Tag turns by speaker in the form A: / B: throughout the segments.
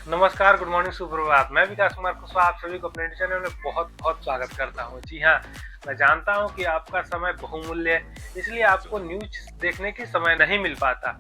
A: नमस्कार, good morning, सुप्रभात। मैं विकास कुमार कुशवाहा आप सभी को अपने चैनल में बहुत बहुत स्वागत करता हूं। जी हाँ, मैं जानता हूं कि आपका समय बहुमूल्य है, इसलिए आपको न्यूज देखने की समय नहीं मिल पाता।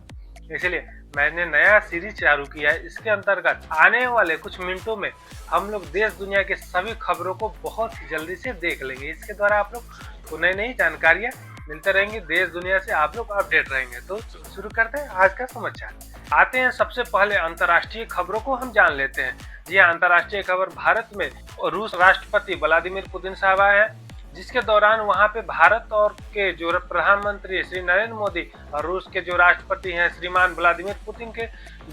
A: इसलिए मैंने नया सीरीज चालू किया है। इसके अंतर्गत आने वाले कुछ मिनटों में हम लोग देश दुनिया के सभी खबरों को बहुत ही जल्दी से देख लेंगे। इसके द्वारा आप लोग को नई नई जानकारियाँ मिलते रहेंगी, देश दुनिया से आप लोग अपडेट रहेंगे। तो शुरू करते हैं आज का समाचार। आते हैं सबसे पहले अंतर्राष्ट्रीय खबरों को हम जान लेते हैं। जी हाँ, अंतर्राष्ट्रीय खबर भारत में रूस राष्ट्रपति व्लादिमीर पुतिन साहब आए हैं, जिसके दौरान वहां पे भारत और के जो प्रधानमंत्री श्री नरेंद्र मोदी और रूस के जो राष्ट्रपति हैं श्रीमान व्लादिमीर पुतिन के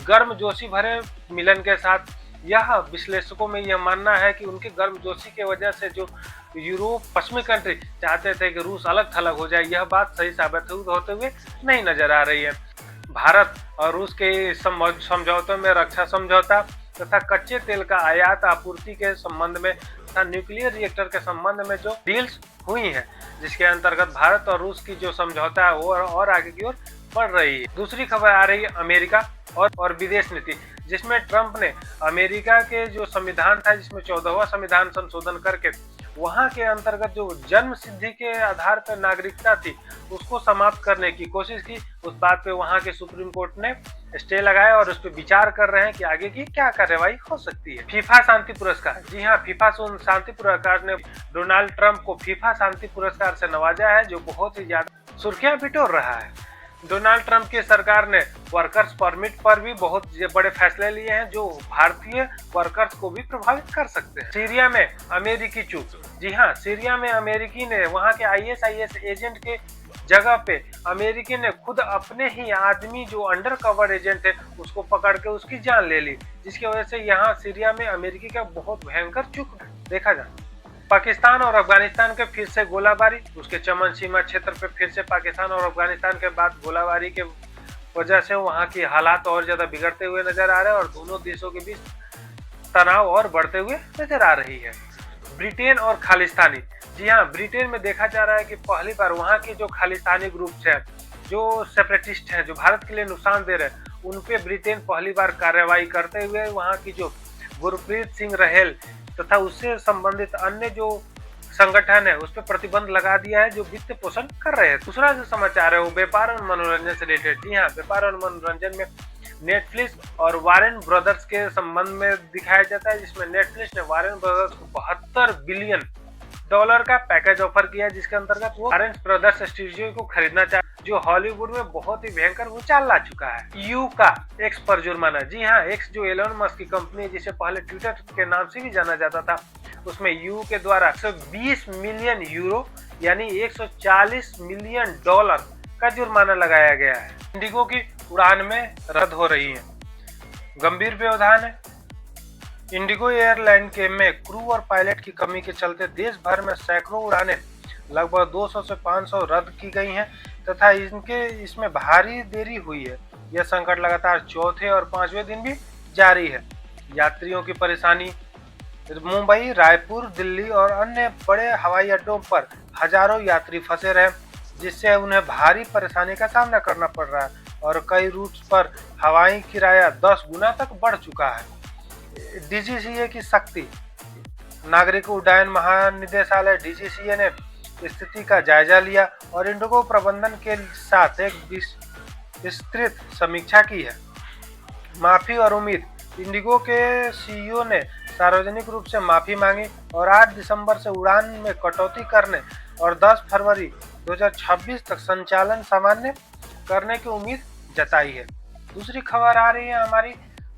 A: गर्मजोशी भरे मिलन के साथ यह विश्लेषकों में यह मानना है कि उनके गर्मजोशी की वजह से जो यूरोप पश्चिमी कंट्री चाहते थे कि रूस अलग थलग हो जाए, यह बात सही साबित होते हुए नहीं नजर आ रही है। भारत और रूस के समझौतों में रक्षा समझौता तथा कच्चे तेल का आयात आपूर्ति के संबंध में तथा न्यूक्लियर रिएक्टर के संबंध में जो डील्स हुई हैं, जिसके अंतर्गत भारत और रूस की जो समझौता है वो और आगे की ओर बढ़ रही है। दूसरी खबर आ रही है अमेरिका और विदेश नीति, जिसमें ट्रंप ने अमेरिका के जो संविधान था, जिसमें 14वां संविधान संशोधन करके वहां के अंतर्गत जो जन्म सिद्धि के आधार पर नागरिकता थी उसको समाप्त करने की कोशिश की। उस बात पे वहां के सुप्रीम कोर्ट ने स्टे लगाया और उस पर विचार कर रहे हैं कि आगे की क्या कार्रवाई हो सकती है। फीफा शांति पुरस्कार, जी हाँ, फीफा शांति पुरस्कार ने डोनाल्ड ट्रंप को फीफा शांति पुरस्कार से नवाजा है, जो बहुत ही ज्यादा सुर्खियां बिटोर रहा है। डोनाल्ड ट्रंप की सरकार ने वर्कर्स परमिट पर भी बहुत बड़े फैसले लिए हैं, जो भारतीय वर्कर्स को भी प्रभावित कर सकते हैं। सीरिया में अमेरिकी चूक, जी हाँ, सीरिया में अमेरिकी ने वहां के आईएसआईएस एजेंट के जगह पे अमेरिकी ने खुद अपने ही आदमी जो अंडर कवर एजेंट है उसको पकड़ के उसकी जान ले ली, जिसकी वजह से यहाँ सीरिया में अमेरिकी का बहुत भयंकर चूक देखा जाए। पाकिस्तान और अफगानिस्तान के फिर से गोलाबारी, उसके चमन सीमा क्षेत्र पे फिर से पाकिस्तान और अफगानिस्तान के बाद गोलाबारी के वजह से वहाँ की हालात और ज्यादा बिगड़ते हुए नजर आ रहे हैं और दोनों देशों के बीच तनाव और बढ़ते हुए नजर आ रही है। ब्रिटेन और खालिस्तानी, जी हाँ, ब्रिटेन में देखा जा रहा है कि पहली बार वहाँ के जो खालिस्तानी ग्रुप्स हैं, जो सेपरेटिस्ट हैं, जो भारत के लिए नुकसान दे रहे हैं, उन पे ब्रिटेन पहली बार कार्रवाई करते हुए वहाँ की जो गुरप्रीत सिंह रहेल तथा उससे संबंधित अन्य जो संगठन है उस पर प्रतिबंध लगा दिया है, जो वित्त पोषण कर रहे हैं। दूसरा जो समाचार है वो व्यापार और मनोरंजन से रिलेटेड। जी हाँ, व्यापार और मनोरंजन में नेटफ्लिक्स और वारेन ब्रदर्स के संबंध में दिखाया जाता है, जिसमें नेटफ्लिक्स ने वारेन ब्रदर्स को $72 बिलियन का पैकेज ऑफर किया, जिसके अंतर्गत वो वारेन ब्रदर्स स्टूडियो को खरीदना चाहे, जो हॉलीवुड में बहुत ही भयंकर उछाल ला चुका है। यू का एक्स पर जुर्माना, जी हाँ, एक्स जो एलन मस्क की कंपनी है, जिसे पहले ट्विटर के नाम से भी जाना जाता था, उसमें यू के द्वारा 120 मिलियन यूरो यानी $140 मिलियन का जुर्माना लगाया गया है। इंडिगो की उड़ान में रद्द हो रही है। गंभीर व्यवधान है। इंडिगो एयरलाइन के में क्रू और पायलट की कमी के चलते देश भर में सैकड़ों उड़ानें लगभग 200 से 500 रद्द की गई हैं तथा इसमें भारी देरी हुई है। यह संकट लगातार चौथे और 5वें दिन भी जारी है। यात्रियों की परेशानी। मुंबई, रायपुर, दिल्ली और अन्य बड़े हवाई अड्डों पर हजारों यात्री फंसे रहे, जिससे उन्हें भारी परेशानी का सामना करना पड़ रहा है और कई रूट्स पर हवाई किराया 10 गुना तक बढ़ चुका है। डीजीसीए की सख्ती। नागरिक उड्डयन महानिदेशालय डीजीसीए ने स्थिति का जायजा लिया और इंडिगो प्रबंधन के साथ एक विस्तृत समीक्षा की है। माफी और उम्मीद। इंडिगो के सीईओ ने सार्वजनिक रूप से माफी मांगी और 8 दिसंबर से उड़ान में कटौती करने और 10 फरवरी 2026 तक संचालन सामान्य करने की उम्मीद जताई है। दूसरी खबर आ रही है हमारी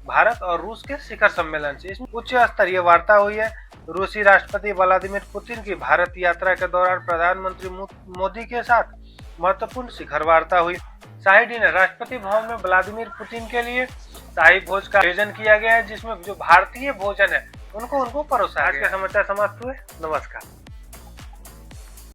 A: भारत और रूस के शिखर सम्मेलन से। इसमें उच्च स्तरीय वार्ता हुई है। रूसी राष्ट्रपति व्लादिमीर पुतिन की भारत यात्रा के दौरान प्रधानमंत्री मोदी के साथ महत्वपूर्ण शिखर वार्ता हुई। शाही डिनर। राष्ट्रपति भवन में व्लादिमीर पुतिन के लिए शाही भोज का आयोजन किया गया है, जिसमें जो भारतीय भोजन है उनको परोसा गया। आज के समाचार समाप्त हुए। नमस्कार।